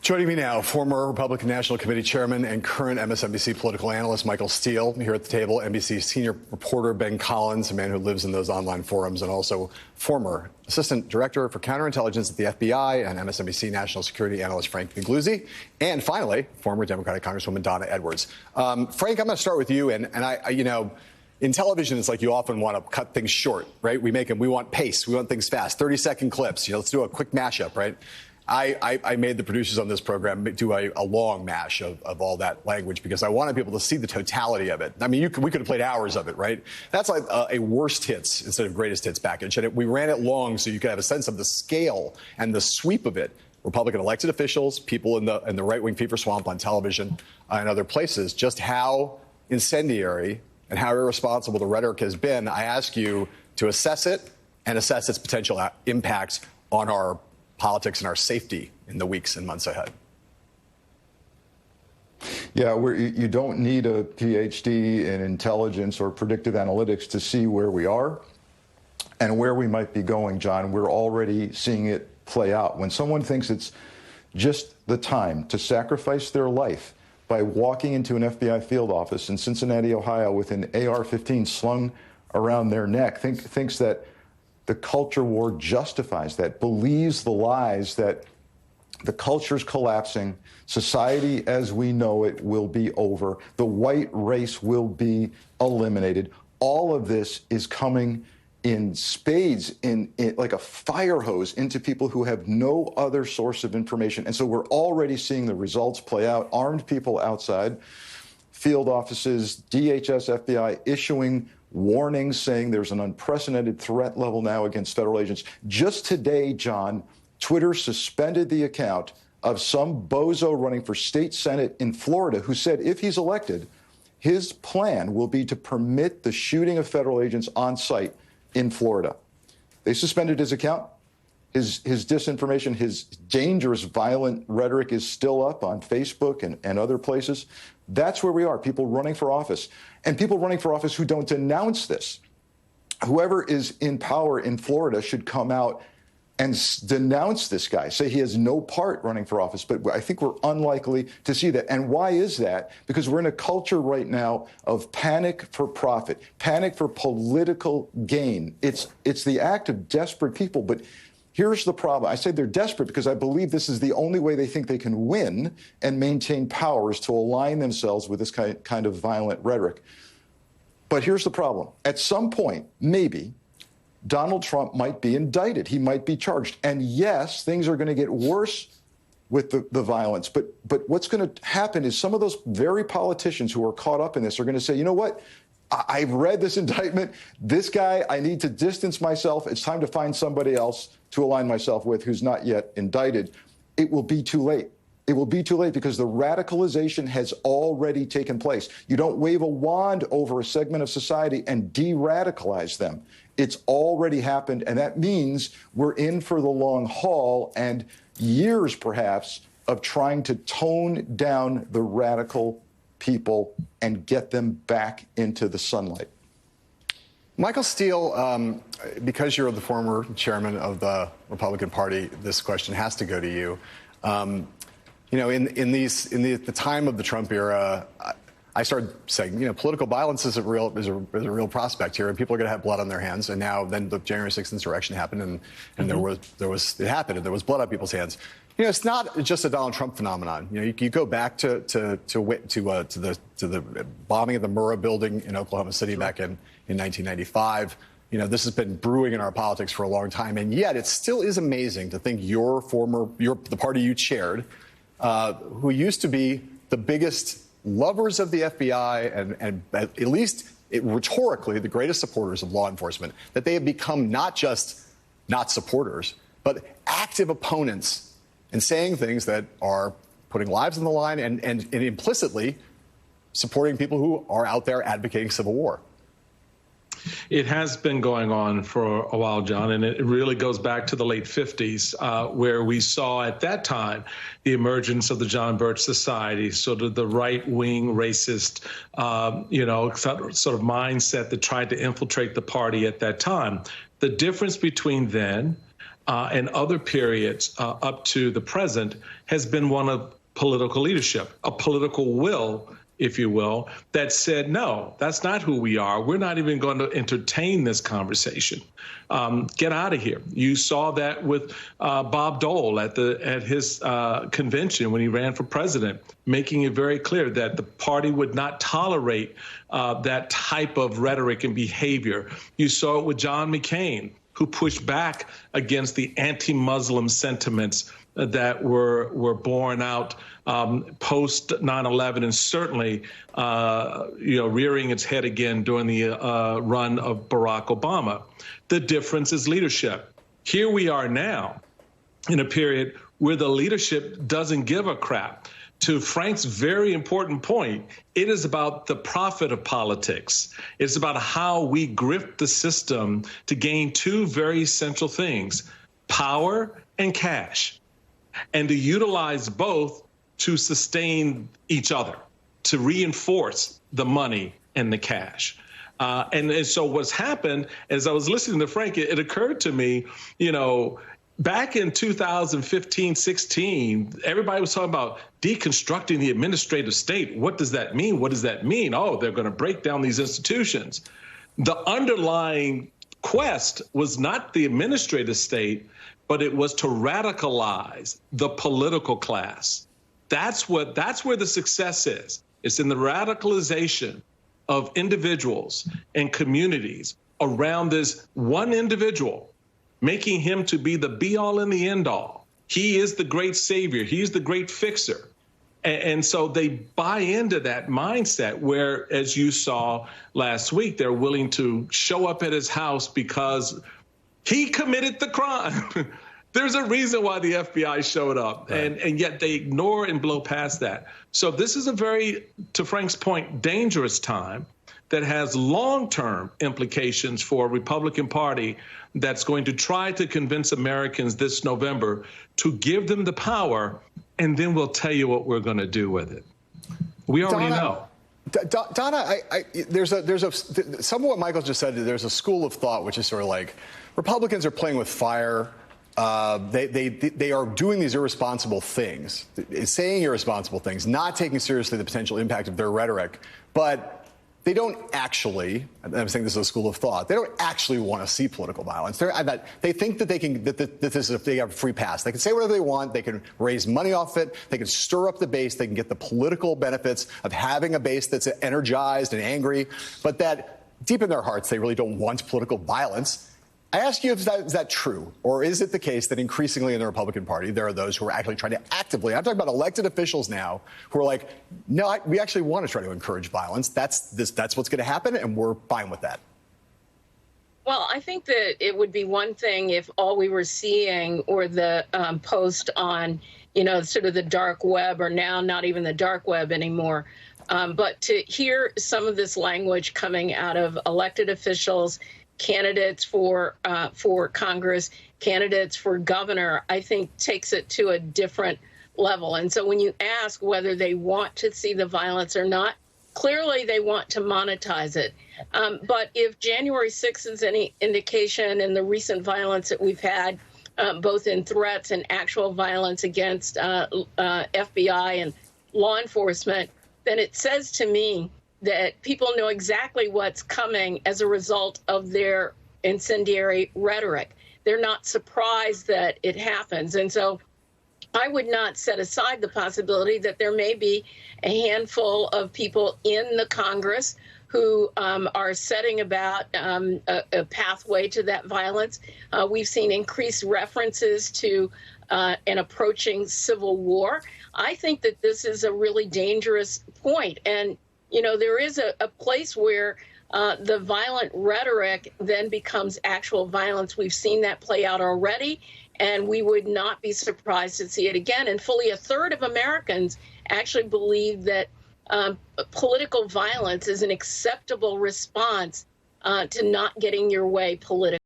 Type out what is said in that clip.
Joining me now, former Republican National Committee Chairman and current MSNBC political analyst Michael Steele. Here at the table, NBC senior reporter Ben Collins, a man who lives in those online forums, and also former Assistant Director for Counterintelligence at the FBI and MSNBC National Security Analyst Frank Figliuzzi. And finally, former Democratic Congresswoman Donna Edwards. Frank, I'm going to start with you. And in television, it's like you often want to cut things short, right? We want pace. We want things fast. 30-second clips. Let's do a quick mashup, right? I made the producers on this program do a long mash of all that language because I wanted people to see the totality of it. I mean, we could have played hours of it, right? That's like a worst hits instead of greatest hits package. And we ran it long so you could have a sense of the scale and the sweep of it. Republican elected officials, people in the right-wing fever swamp on television and other places, just how incendiary and how irresponsible the rhetoric has been. I ask you to assess it and assess its potential impact on our politics and our safety in the weeks and months ahead. Yeah, you don't need a PhD in intelligence or predictive analytics to see where we are and where we might be going, John. We're already seeing it play out. When someone thinks it's just the time to sacrifice their life by walking into an FBI field office in Cincinnati, Ohio, with an AR-15 slung around their neck, thinks that the culture war justifies that, believes the lies that the culture's collapsing, society as we know it will be over, the white race will be eliminated. All of this is coming in spades, in like a fire hose, into people who have no other source of information. And so we're already seeing the results play out. Armed people outside field offices, DHS, FBI issuing warnings saying there's an unprecedented threat level now against federal agents. Just today, John, Twitter suspended the account of some bozo running for state senate in Florida who said if he's elected, his plan will be to permit the shooting of federal agents on site in Florida. They suspended his account. His disinformation, his dangerous, violent rhetoric is still up on Facebook and other places. That's where we are, people running for office. And people running for office who don't denounce this. Whoever is in power in Florida should come out and denounce this guy, say he has no part running for office. But I think we're unlikely to see that. And why is that? Because we're in a culture right now of panic for profit, panic for political gain. It's the act of desperate people. But here's the problem. I say they're desperate because I believe this is the only way they think they can win and maintain power is to align themselves with this kind of violent rhetoric. But here's the problem. At some point, maybe, Donald Trump might be indicted. He might be charged. And yes, things are going to get worse with the violence. But what's going to happen is some of those very politicians who are caught up in this are going to say, you know what? I've read this indictment. This guy, I need to distance myself. It's time to find somebody else to align myself with who's not yet indicted. It will be too late. It will be too late because the radicalization has already taken place. You don't wave a wand over a segment of society and de-radicalize them. It's already happened, and that means we're in for the long haul and years, perhaps, of trying to tone down the radical people and get them back into the sunlight. Michael Steele, because you're the former chairman of the Republican Party, this question has to go to you. In the time of the Trump era, I started saying, political violence is a real prospect here, and people are going to have blood on their hands. And now, then the January 6th insurrection happened, and there was blood on people's hands. It's not just a Donald Trump phenomenon. You go back to the bombing of the Murrah building in Oklahoma City back in 1995. This has been brewing in our politics for a long time, and yet it still is amazing to think the party you chaired, who used to be the biggest lovers of the FBI and at least rhetorically the greatest supporters of law enforcement, that they have become not just not supporters, but active opponents and saying things that are putting lives on the line and implicitly supporting people who are out there advocating civil war. It has been going on for a while, John, and it really goes back to the late 50s, where we saw at that time the emergence of the John Birch Society, sort of the right-wing racist, sort of mindset that tried to infiltrate the party at that time. The difference between then and other periods up to the present has been one of political leadership, a political will, if you will, that said, no, that's not who we are. We're not even going to entertain this conversation. Get out of here. You saw that with Bob Dole at his convention when he ran for president, making it very clear that the party would not tolerate that type of rhetoric and behavior. You saw it with John McCain, who pushed back against the anti-Muslim sentiments that were borne out post 9/11, and certainly, rearing its head again during the run of Barack Obama. The difference is leadership. Here we are now in a period where the leadership doesn't give a crap. To Frank's very important point, it is about the profit of politics. It's about how we grift the system to gain two very essential things: power and cash, and to utilize both to sustain each other, to reinforce the money and the cash. And so what's happened, as I was listening to Frank, it occurred to me, back in 2015, 16, everybody was talking about deconstructing the administrative state. What does that mean? What does that mean? Oh, they're going to break down these institutions. The underlying quest was not the administrative state, but it was to radicalize the political class. That's where the success is. It's in the radicalization of individuals and communities around this one individual, making him to be the be-all and the end-all. He is the great savior. He's the great fixer. And so they buy into that mindset where, as you saw last week, they're willing to show up at his house because he committed the crime. There's a reason why the FBI showed up, right. and yet they ignore and blow past that. So this is a very, to Frank's point, dangerous time that has long-term implications for a Republican Party that's going to try to convince Americans this November to give them the power, and then we'll tell you what we're going to do with it. We already know. Donna, there's some of what Michael just said. There's a school of thought which is sort of like Republicans are playing with fire. They are doing these irresponsible things, saying irresponsible things, not taking seriously the potential impact of their rhetoric, but they don't actually, I'm saying this is a school of thought, they don't actually want to see political violence. They think that they have a free pass. They can say whatever they want. They can raise money off it. They can stir up the base. They can get the political benefits of having a base that's energized and angry, but that deep in their hearts, they really don't want political violence. I ask you, is that true? Or is it the case that increasingly in the Republican Party, there are those who are actually trying to actively, I'm talking about elected officials now, who are like, no, we actually want to try to encourage violence. That's what's going to happen, and we're fine with that. Well, I think that it would be one thing if all we were seeing were the post on, sort of the dark web, or now not even the dark web anymore. But to hear some of this language coming out of elected officials, candidates for Congress, candidates for governor, I think takes it to a different level. And so when you ask whether they want to see the violence or not, clearly they want to monetize it. But if January 6th is any indication, and the recent violence that we've had, both in threats and actual violence against FBI and law enforcement, then it says to me that people know exactly what's coming as a result of their incendiary rhetoric. They're not surprised that it happens. And so I would not set aside the possibility that there may be a handful of people in the Congress who are setting about a pathway to that violence. We've seen increased references to an approaching civil war. I think that this is a really dangerous point. And there is a place where the violent rhetoric then becomes actual violence. We've seen that play out already, and we would not be surprised to see it again. And fully a third of Americans actually believe that political violence is an acceptable response to not getting your way politically.